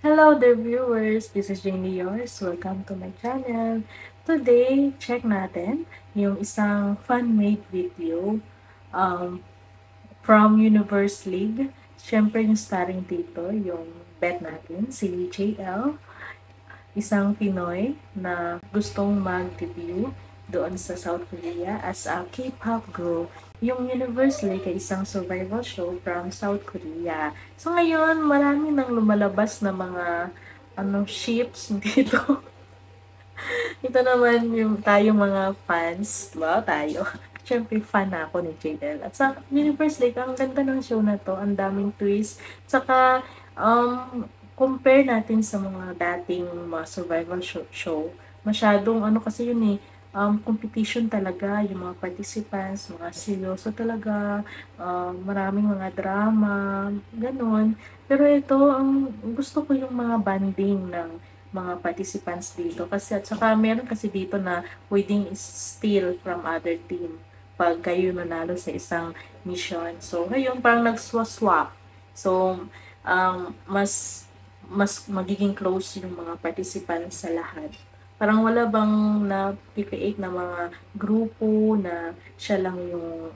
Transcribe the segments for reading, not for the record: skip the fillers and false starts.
Hello there viewers, this is Janie yours. Welcome to my channel. Today, check natin yung isang fan-made video um, from Universe League. Siyempre yung starring dito, yung bet natin, si JL, isang Pinoy na gustong mag-debut doon sa South Korea as a K-pop group. Yung Universe League ay isang survival show from South Korea. So ngayon, marami nang lumalabas na mga ships dito. Ito naman yung tayong mga fans, diba? Tayo. Siyempre, fan na ako ni JL. At sa Universe League, ang ganda ng show na to. Ang daming twist. Tsaka, compare natin sa mga dating mga survival show. Masyadong, kasi yun competition talaga. Yung mga participants, mga seryoso talaga. Maraming mga drama. Ganon. Pero ito, ang gusto ko yung mga banding ng mga participants dito. Kasi at saka meron kasi dito na pwedeng steal from other team pag kayo nanalo sa isang mission. So, ngayon parang nagswaswap. So, mas magiging close yung mga participants sa lahat. Parang wala bang na-create na mga grupo na siya lang yung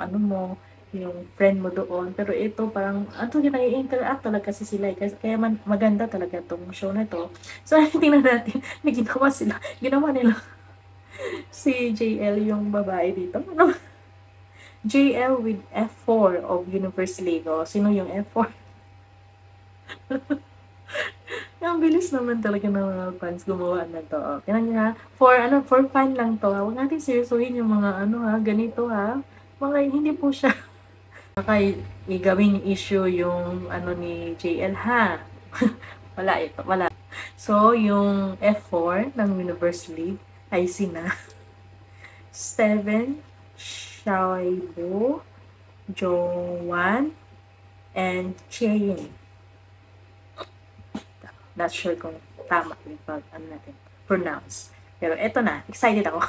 yung friend mo doon. Pero ito parang, nag-interact talaga kasi sila. Kaya maganda talaga tong show na to. So, tingnan natin, may ginawa sila. Ginawa nila si JL yung babae dito. JL with F4 of Universe Lego. Sino yung F4? Ang bilis naman talaga ng mga fans gumawa na to. Tingnan niyo ha. For fun lang to. Huwag natin seryosohin yung mga ganito ha. Mga hindi po siya baka igawing issue yung ni JL ha. Wala ito, wala. So, yung F4 ng Universe League ay sina Steven, Shaibu, Joanne, and Chayin. Not sure kung tama yung natin pronounce. Pero eto na, excited ako.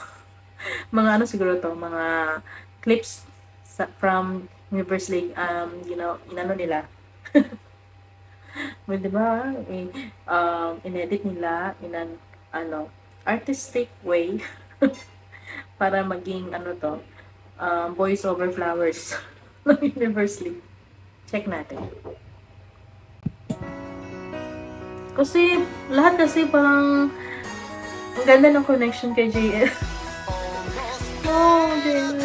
Mga siguro to, mga clips from Universe League, nila. Well, diba, inedit nila in an, artistic way para maging, voice over flowers ng Universe League. Check natin. Kasi, lahat kasi parang, ang ganda ng connection kay JL. Oh, JL.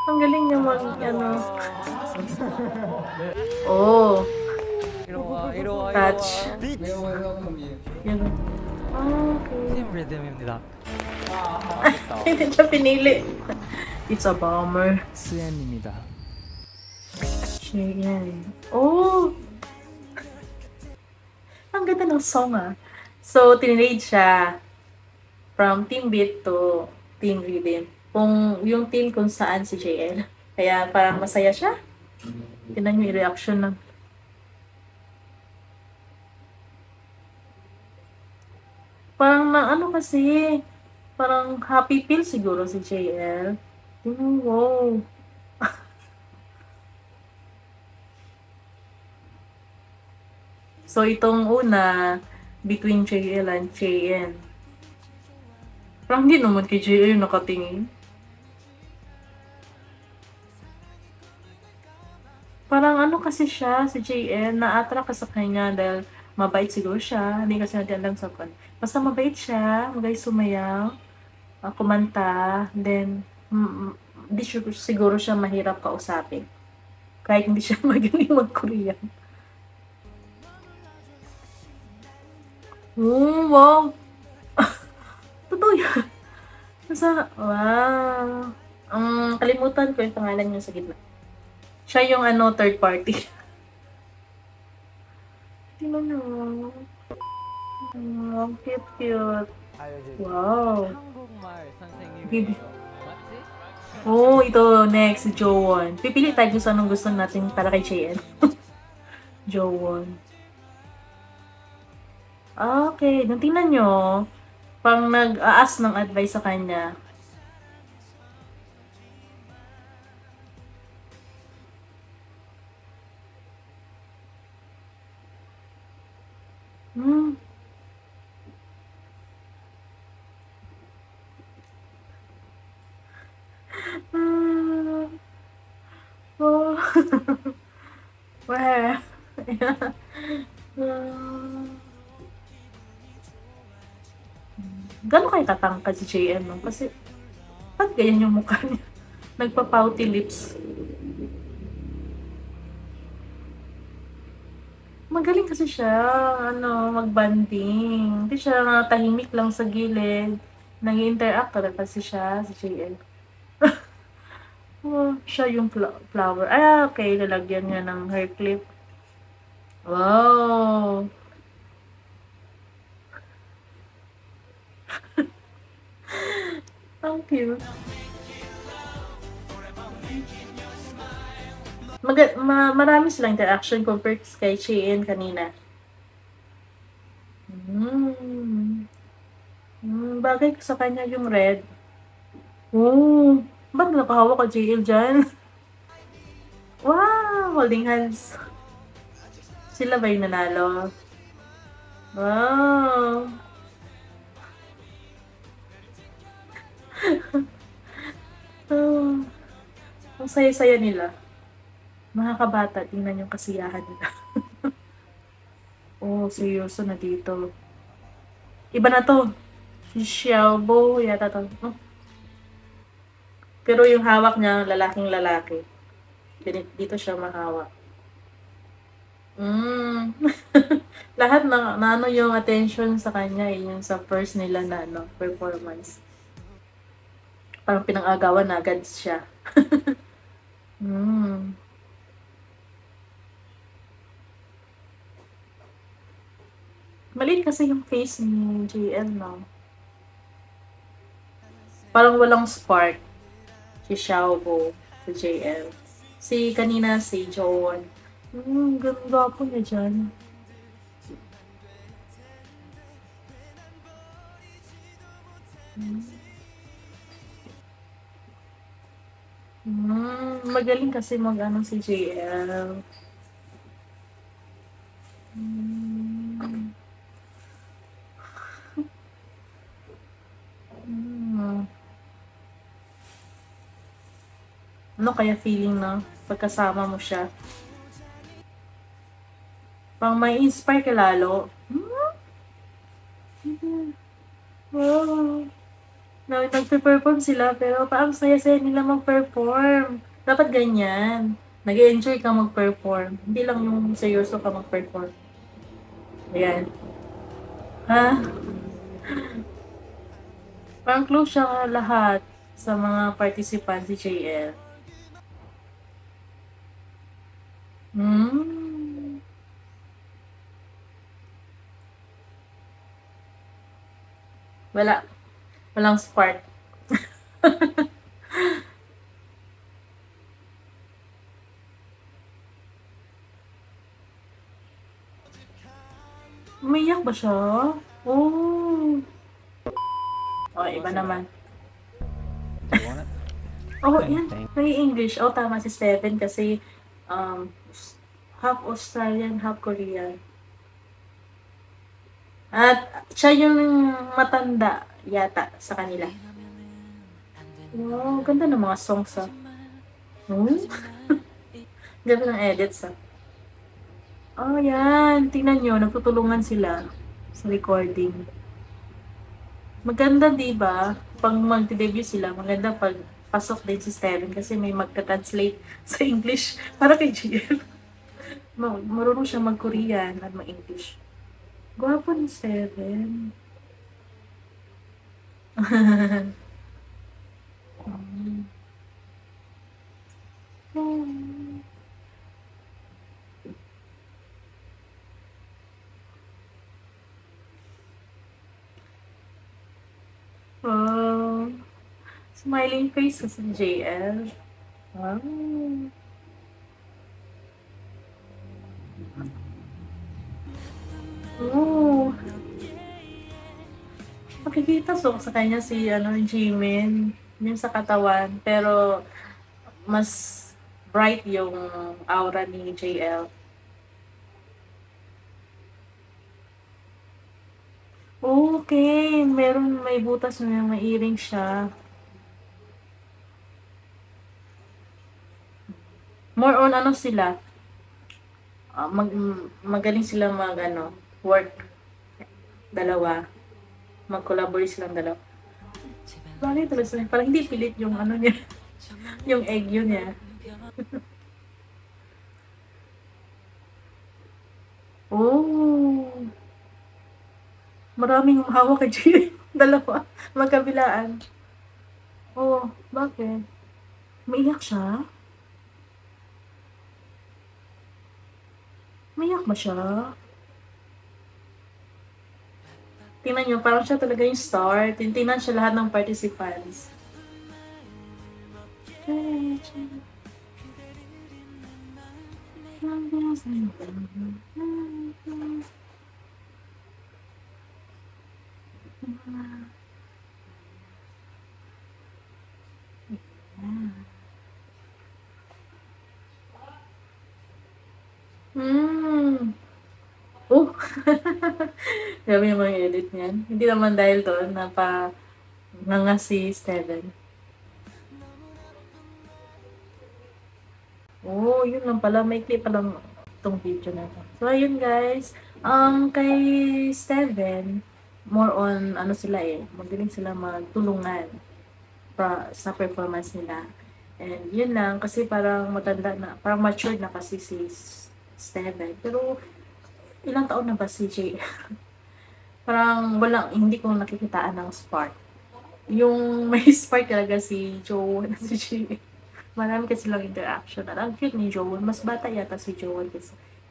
Ang galing niya Oh. Touch. Yan. Okay. 팀 리듬입니다. Hindi siya pinili. It's a bomber. 수엔입니다. Yan. Oh! Ang ganda ng song So, tinrade siya from team beat to team rhythm. Yung team kung saan si JL. Kaya parang masaya siya. Tingnan yung reaction ng parang kasi parang happy feel siguro si JL. Tingnan, wow. So, itong una, between JL and JN. Parang hindi naman kay JL yung nakatingin. Parang kasi siya, si JN, na-attract ka sa kanya dahil mabait siguro siya. Hindi kasi natin alam sa kan. Basta mabait siya, magay sumayaw, kumanta, then, hindi siguro siya mahirap kausapin. Kahit hindi siya magaling mag-Korean. Oh, wow! Totoo yan. Wow. Kalimutan ko yung pangalan niya sa gitna. Siya yung third party. Tingnan nyo. Cute. Wow. 한국말 선생님이에요. 맞지? Oh, ito next, Jowon. Pipili tayo kung anong gusto natin para kay JN. Jowon. Okay, nung tingnan nyo, pang nag-aas ng advice sa kanya. Hmm. Ah, oh. Where? Yeah. Ah, Gano'n kayo katangkad si JM 'no? Kasi ba't ganyan yung mukha niya? Nagpa-pouty lips. Magaling kasi siya ano, mag-bonding. Hindi siya tahimik lang sa gilid. Nag-i-interact talaga kasi siya, si JM. Oh, siya yung flower. Ah, okay. Lalagyan niya ng hair clip. Wow! Ang cute. Marami silang interaction compared kay Shein kanina. Hmm. Bagay sa kanya yung red. Oh, ba't nakahawak ka JL dyan? Wow! Holding hands. Sila ba yung nanalo? Wow! Oh, ang saya-saya nila. Mga kabata, tingnan yung kasiyahan nila. Oh, seryoso na dito. Iba na to. Si Xiaobo yata to. Pero yung hawak niya, lalaking lalaki. Dito siya mahawak. Mm. Lahat na ano yung attention sa kanya eh, yung sa first nila na ano, performance. Parang pinang-agawan na agad siya. Mm. Maliit kasi yung face ni JL, no? Parang walang spark. Si Xiaobo, si JL. Si kanina, si Joan. Ganda po niya dyan. Magaling kasi mag-ano si JL. Hmm. Hmm. Ano kaya feeling na pagkasama mo siya? Pang may inspire ka lalo. Wow. Nagpe-perform sila pero parang saya-saya nila mag-perform. Dapat ganyan. Nag-enjoy ka mag-perform. Hindi lang yung seryoso ka mag-perform. Ayan. Ha? Parang close siya lahat sa mga participants si JL. Hmm. Wala. Walang spark. Umiyak ba siya? Oh. Oh, iba naman. Do you want it? Oh, Okay, yan. thank May English. Oh, tama si Steven kasi um, half Australian, half Korean. At siya yung matanda yata sa kanila. Wow, ganda ng mga songs ah. Hmm? Ganda ng edits ah. Oh, yan. Tingnan nyo, nagtutulungan sila sa recording. Maganda, di ba? Pag mag-debut sila, maganda pag pasok din si Steven kasi may magta-translate sa English para kay GL. Marunong siya mag-Korean at mag-English. Gwapo ni Steven. Wow. Smiling face sa si JL. Wow. Oh, makikita so sa kanya si ano, Jimin, yung sa katawan, pero mas bright yung aura ni JL. Okay, meron may butas na may earring siya. More on ano sila, magaling sila mag ano, work dalawa. Mag-collaborate silang dalawa. Bagay talaga sila. Parang hindi pilit yung ano niya, yung egg yun niya. Oh, maraming hawak kay Jay. Dalawa, magkabilaan. Oh, bakit? Maiyak siya? Maiyak ba siya? Tingnan niyo, parang siya talaga yung star. Tingnan siya lahat ng participants. Hmm. Oh, grabe yung mga edit niyan. Hindi naman dahil doon na pa nga si Steven. Oh, yun lang pala. May clip pa lang itong video na to. So, ayun guys. Kay Steven, more on, ano sila eh, magaling sila magtulungan sa performance nila. And yun lang, kasi parang matanda na, parang matured na kasi si Steven. Pero, ilang taon na ba si Jay? Parang walang, hindi ko nakikitaan ng spark. Yung may spark talaga si Joe na si Jay. Marami kasi lang interaction. At ang cute ni Joe, mas bata yata si Joe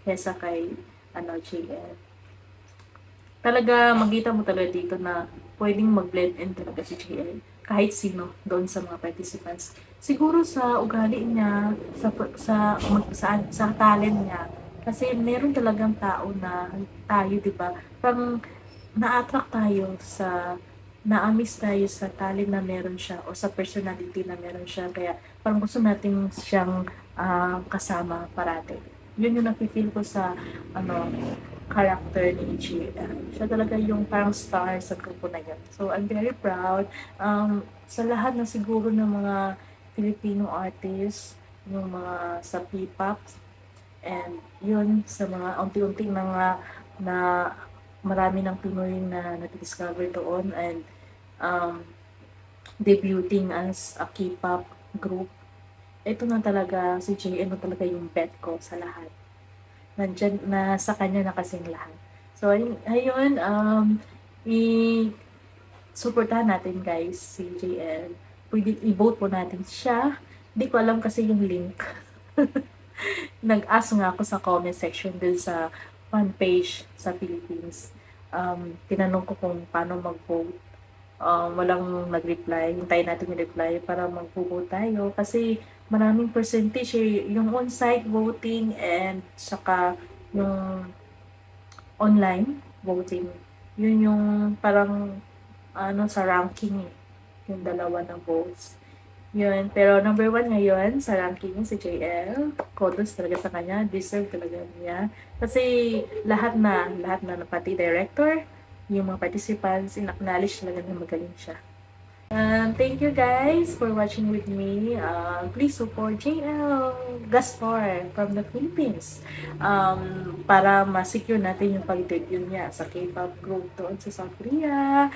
kesa kay ano, JL. Talaga, makita mo talaga dito na pwedeng mag-blend in talaga si JL. Kahit sino doon sa mga participants. Siguro sa ugali niya, sa talent niya. Kasi meron talagang tao na tayo, di ba? Parang na-attract tayo na-amiss tayo sa talent na meron siya o sa personality na meron siya. Kaya parang gusto natin siyang kasama parati. Yun yung nafe-feel ko sa ano, character ni Gia. Siya talaga yung parang star sa grupo na yun. So, I'm very proud. Sa lahat na siguro ng mga Filipino artists, yung mga sa P-pop, and yun, sa mga unti-unting na marami ng Pinoy na nag-discover doon and um, debuting as a K-pop group. Ito na talaga, si JN na talaga yung bet ko sa lahat. Nandyan na sa kanya na kasing lahat. So, ayun, i-supportahan natin guys si JL. Pwede i-vote po natin siya. Hindi ko alam kasi yung link. Nag-ask nga ako sa comment section din sa fan page sa Philippines. Tinanong ko kung paano mag-vote. Walang nag-reply. Hintayin natin yung reply para mag-vote tayo. Kasi maraming percentage eh. Yung on-site voting and saka yung online voting. Yun yung parang ano sa ranking eh. Yung dalawa ng votes. Yun. Pero number one ngayon sa ranking si JL. Kudos talaga sa kanya. Deserve talaga niya. Kasi lahat na pati director, yung mga participants, in-acknowledge talaga na magaling siya. Thank you guys for watching with me. Please support JL Gaspar from the Philippines. Para ma-secure natin yung pag-debut niya sa K-pop group doon sa South Korea.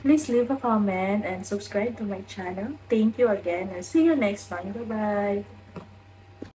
Please leave a comment and subscribe to my channel. Thank you again and see you next time. Bye-bye!